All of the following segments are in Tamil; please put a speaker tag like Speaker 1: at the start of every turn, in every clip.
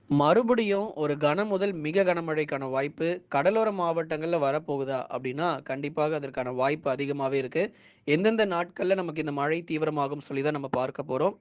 Speaker 1: மறுபடியும் ஒரு கன முதல் மிக கனமழைக்கான வாய்ப்பு கடலோர மாவட்டங்கள்ல வரப்போகுதா? அப்படின்னா, கண்டிப்பாக அதற்கான வாய்ப்பு அதிகமாவே இருக்கு. எந்தெந்த நாட்கள்ல நமக்கு இந்த மழை தீவிரமாகும்னு சொல்லி தான் நம்ம பார்க்க போறோம்.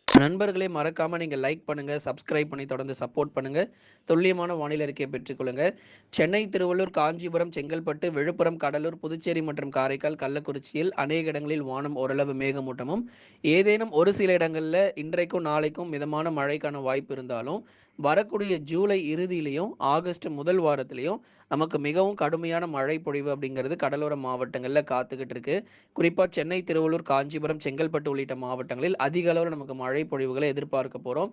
Speaker 1: நண்பர்களே மறக்காம நீங்க லைக் பண்ணுங்க, சப்ஸ்கிரைப் பண்ணி தொடர்ந்து சப்போர்ட் பண்ணுங்க. துல்லியமான வானிலை அறிக்கையை பெற்றுக்கொள்ளுங்க. சென்னை, திருவள்ளூர், காஞ்சிபுரம், செங்கல்பட்டு, விழுப்புரம், கடலூர், புதுச்சேரி மற்றும் காரைக்கால், கள்ளக்குறிச்சியில் அநேக இடங்களில் வானம் ஓரளவு மேகமூட்டமும், ஏதேனும் ஒரு சில இடங்கள்ல இன்றைக்கும், நாளைக்கும் மிதமான மழைக்கான வாய்ப்பு இருந்தாலும், வரக்கூடிய ஜூலை இறுதியிலயும், ஆகஸ்ட் முதல் வாரத்திலயும் நமக்கு மிகவும் கடுமையான மழை பொழிவு அப்படிங்கிறது கடலோர மாவட்டங்கள்ல காத்துக்கிட்டு இருக்கு. குறிப்பா சென்னை, திருவள்ளூர், காஞ்சிபுரம், செங்கல்பட்டு உள்ளிட்ட மாவட்டங்களில் அதிக அளவுல நமக்கு மழை பொழிவுகளை எதிர்பார்க்க போறோம்.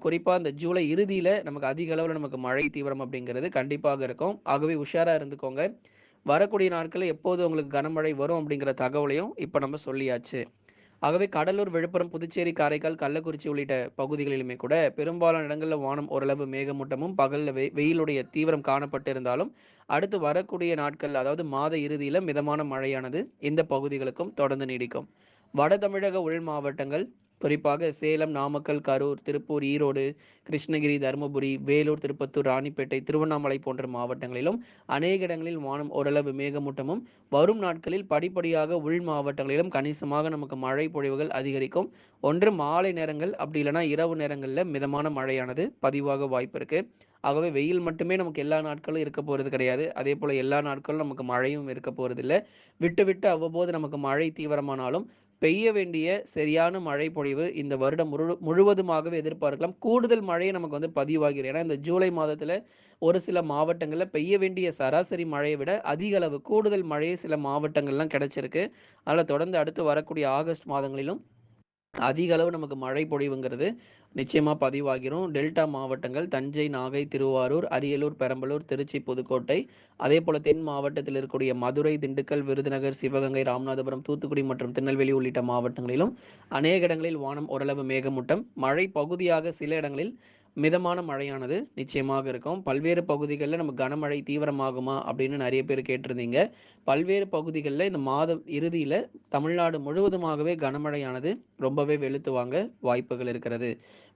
Speaker 1: குறிப்பா இந்த ஜூலை இறுதியில நமக்கு அதிக அளவுல நமக்கு மழை தீவிரம் அப்படிங்கிறது கண்டிப்பாக இருக்கும். ஆகவே உஷாரா இருந்துக்கோங்க. வரக்கூடிய நாட்கள்ல எப்போது உங்களுக்கு கனமழை வரும் அப்படிங்கிற தகவலையும் இப்ப நம்ம சொல்லியாச்சு. ஆகவே கடலூர், விழுப்புரம், புதுச்சேரி, காரைக்கால், கள்ளக்குறிச்சி உள்ளிட்ட பகுதிகளிலுமே கூட பெரும்பாலான இடங்கள்ல வானம் ஓரளவு மேகமூட்டமும், பகல்ல வெயிலுடைய தீவிரம் காணப்பட்டு இருந்தாலும், அடுத்து வரக்கூடிய நாட்கள் அதாவது மாத இறுதியில மிதமான மழையானது இந்த பகுதிகளுக்கும் தொடர்ந்து நீடிக்கும். வட தமிழக உள் மாவட்டங்கள் குறிப்பாக சேலம், நாமக்கல், கரூர், திருப்பூர், ஈரோடு, கிருஷ்ணகிரி, தருமபுரி, வேலூர், திருப்பத்தூர், ராணிப்பேட்டை, திருவண்ணாமலை போன்ற மாவட்டங்களிலும் அநேக இடங்களில் வானம் ஓரளவு மேகமூட்டமும், வரும் நாட்களில் படிப்படியாக உள் மாவட்டங்களிலும் கணிசமாக நமக்கு மழை பொழிவுகள் அதிகரிக்கும். ஒன்று மாலை நேரங்கள் அப்படி இல்லைன்னா இரவு நேரங்களில் மிதமான மழையானது பதிவாக வாய்ப்பு இருக்கு. ஆகவே வெயில் மட்டுமே நமக்கு எல்லா நாட்களும் இருக்க போறது கிடையாது. அதே போல எல்லா நாட்களும் நமக்கு மழையும் இருக்க போறது இல்ல. விட்டு விட்டு அவ்வப்போது நமக்கு மழை தீவிரமானாலும் பெய்ய வேண்டிய சரியான மழை பொழிவு இந்த வருடம் முழுவதுமாகவே எதிர்பார்க்கலாம். கூடுதல் மழையை நமக்கு பதிவாகிறது. ஏன்னா இந்த ஜூலை மாதத்துல ஒரு சில மாவட்டங்கள்ல பெய்ய வேண்டிய சராசரி மழையை விட அதிக அளவு கூடுதல் மழையே சில மாவட்டங்கள்லாம் கிடைச்சிருக்கு. அதனால தொடர்ந்து அடுத்து வரக்கூடிய ஆகஸ்ட் மாதங்களிலும் அதிக அளவு நமக்கு மழை பொழிவுங்கிறது நிச்சயமா பதிவாகிரும். டெல்டா மாவட்டங்கள் தஞ்சை, நாகை, திருவாரூர், அரியலூர், பெரம்பலூர், திருச்சி, புதுக்கோட்டை, அதேபோல தென் மாவட்டத்தில் இருக்கக்கூடிய மதுரை, திண்டுக்கல், விருதுநகர், சிவகங்கை, ராமநாதபுரம், தூத்துக்குடி மற்றும் திருநெல்வேலி உள்ளிட்ட மாவட்டங்களிலும் அநேக இடங்களில் வானம் ஓரளவு மேகமூட்டம். மழை பகுதியாக சில இடங்களில் மிதமான மழையானது நிச்சயமாக இருக்கும். பல்வேறு பகுதிகளில் நம்ம கனமழை தீவிரமாகுமா அப்படின்னு நிறைய பேர் கேட்டிருந்தீங்க. பல்வேறு பகுதிகளில் இந்த மாதம் இறுதியில தமிழ்நாடு முழுவதுமாகவே கனமழையானது ரொம்பவே வெளுத்து வாங்க வாய்ப்புகள் இருக்கிறது.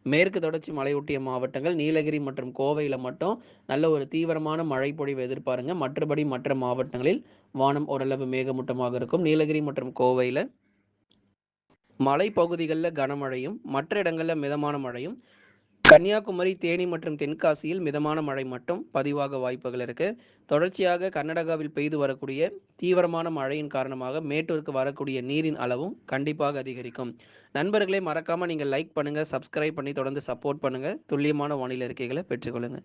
Speaker 1: மேற்கு தொடர்ச்சி மலையொட்டிய மாவட்டங்கள் நீலகிரி மற்றும் கோவையில மட்டும் நல்ல ஒரு தீவிரமான மழை பொழிவு எதிர்பாருங்க. மற்றபடி மற்ற மாவட்டங்களில் வானம் ஓரளவு மேகமூட்டமாக இருக்கும். நீலகிரி மற்றும் கோவையில மலைப்பகுதிகளில் கனமழையும், மற்ற இடங்களில் மிதமான மழையும், கன்னியாகுமரி, தேனி மற்றும் தென்காசியில் மிதமான மழை மட்டும் பதிவாக வாய்ப்புகள் இருக்கு. தொடர்ச்சியாக கர்நாடகாவில் பெய்து வரக்கூடிய தீவிரமான மழையின் காரணமாக மேட்டூருக்கு வரக்கூடிய நீரின் அளவும் கண்டிப்பாக அதிகரிக்கும். நண்பர்களே மறக்காம நீங்க லைக் பண்ணுங்க, சப்ஸ்கிரைப் பண்ணி தொடர்ந்து சப்போர்ட் பண்ணுங்க. துல்லியமான வானிலை அறிக்கைகளை பெற்றுக்கொள்ளுங்க.